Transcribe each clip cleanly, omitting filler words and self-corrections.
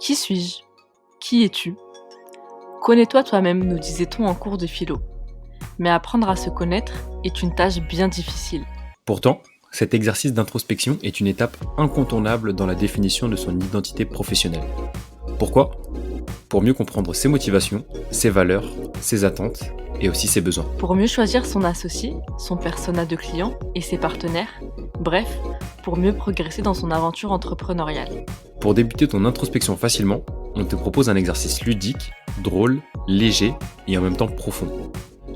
Qui suis-je? Qui es-tu? Connais-toi toi-même, nous disait-on en cours de philo. Mais apprendre à se connaître est une tâche bien difficile. Pourtant, cet exercice d'introspection est une étape incontournable dans la définition de son identité professionnelle. Pourquoi ? Pour mieux comprendre ses motivations, ses valeurs, ses attentes et aussi ses besoins. Pour mieux choisir son associé, son persona de client et ses partenaires, bref, pour mieux progresser dans son aventure entrepreneuriale. Pour débuter ton introspection facilement, on te propose un exercice ludique, drôle, léger et en même temps profond.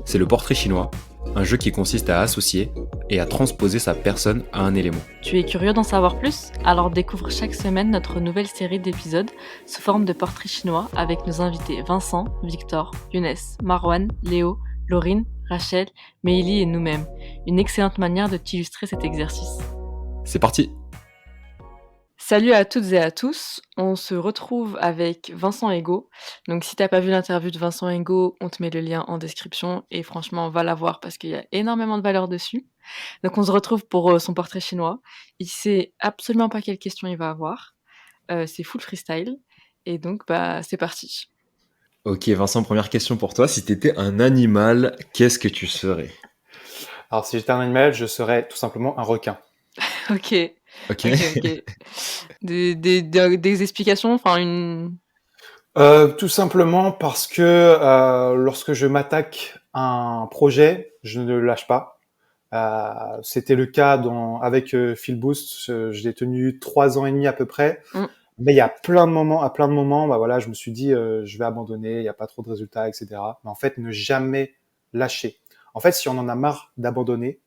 C'est le portrait chinois, un jeu qui consiste à associer et à transposer sa personne à un élément. Tu es curieux d'en savoir plus? Alors découvre chaque semaine notre nouvelle série d'épisodes sous forme de portrait chinois avec nos invités Vincent, Victor, Younes, Marwan, Léo, Laurine, Rachel, Meili et nous-mêmes. Une excellente manière de t'illustrer cet exercice. C'est parti! Salut à toutes et à tous, on se retrouve avec Vincent Ego. Donc si t'as pas vu l'interview de Vincent Ego, on te met le lien en description et franchement va la voir parce qu'il y a énormément de valeur dessus. Donc on se retrouve pour son portrait chinois. Il sait absolument pas quelles questions il va avoir. C'est full freestyle et donc c'est parti. Ok Vincent, première question pour toi. Si t'étais un animal, qu'est-ce que tu serais? Alors, si j'étais un animal, je serais tout simplement un requin. Ok. Ok. Des explications, enfin une... Tout simplement parce que lorsque je m'attaque à un projet, je ne le lâche pas. C'était le cas avec Phil Boost. Je l'ai tenu 3 ans et demi à peu près. Mais il y a à plein de moments, voilà, je me suis dit, je vais abandonner, il n'y a pas trop de résultats, etc. Mais en fait, ne jamais lâcher. En fait, si on en a marre d'abandonner,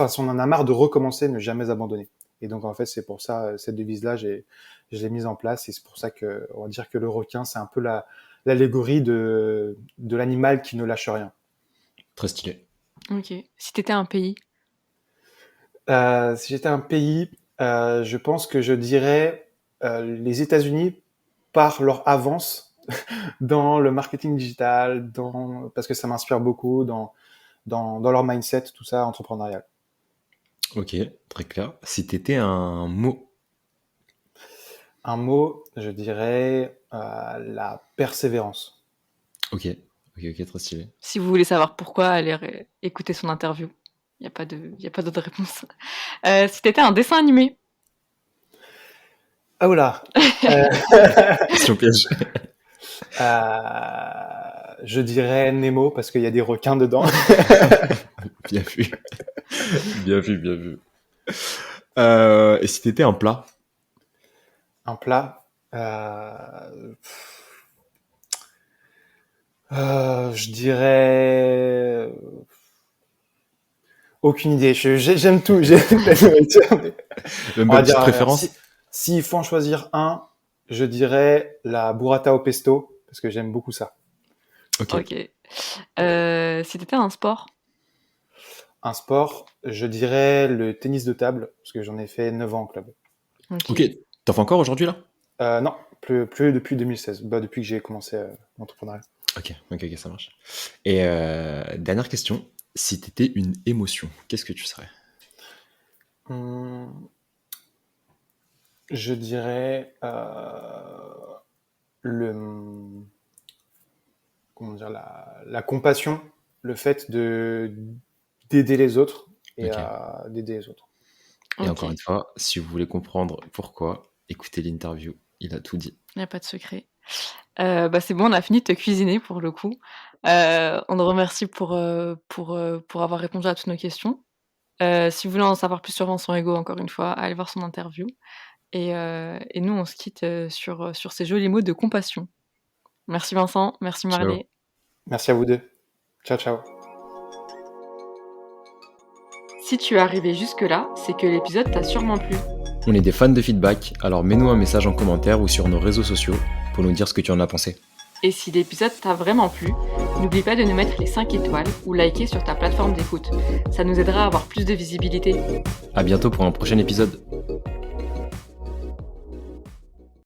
si on en a marre de recommencer, ne jamais abandonner. Et donc, en fait, c'est pour ça, cette devise-là, je l'ai mise en place. Et c'est pour ça on va dire que le requin, c'est un peu l'allégorie de l'animal qui ne lâche rien. Très stylé. Ok. Si t'étais un pays? Si j'étais un pays, je pense que je dirais les États-Unis par leur avance dans le marketing digital, parce que ça m'inspire beaucoup dans leur mindset, tout ça, entrepreneurial. Ok, très clair. Si t'étais un mot? Un mot, je dirais la persévérance. Ok, très stylé. Si vous voulez savoir pourquoi, allez écouter son interview. Il n'y a pas d'autre réponse. Si t'étais un dessin animé? Ah oula. Question piège. Je dirais Nemo parce qu'il y a des requins dedans. Bien vu. Bien vu. Et si t'étais un plat? Un plat. Je dirais. Aucune idée. J'aime tout. J'aime la nourriture. Même pas de petite préférence? S'il faut en choisir un, je dirais la burrata au pesto parce que j'aime beaucoup ça. Ok. Si t'étais un sport? Un sport, je dirais le tennis de table parce que j'en ai fait 9 ans en club. Ok. T'en fais encore aujourd'hui là? Non, plus depuis 2016. Depuis que j'ai commencé l'entrepreneuriat. Ok, ça marche. Et dernière question, si t'étais une émotion, qu'est-ce que tu serais? Je dirais comment dire, la compassion, le fait d'aider les autres et d'aider les autres. Et encore une fois, si vous voulez comprendre pourquoi, écoutez l'interview, il a tout dit. Il n'y a pas de secret. C'est bon, on a fini de te cuisiner pour le coup. On te remercie pour avoir répondu à toutes nos questions. Si vous voulez en savoir plus sur Vincent Ego, encore une fois, allez voir son interview. Et nous, on se quitte sur ces jolis mots de compassion. Merci Vincent, merci Marley. Merci à vous deux. Ciao. Si tu es arrivé jusque-là, c'est que l'épisode t'a sûrement plu. On est des fans de feedback, alors mets-nous un message en commentaire ou sur nos réseaux sociaux pour nous dire ce que tu en as pensé. Et si l'épisode t'a vraiment plu, n'oublie pas de nous mettre les 5 étoiles ou liker sur ta plateforme d'écoute. Ça nous aidera à avoir plus de visibilité. À bientôt pour un prochain épisode.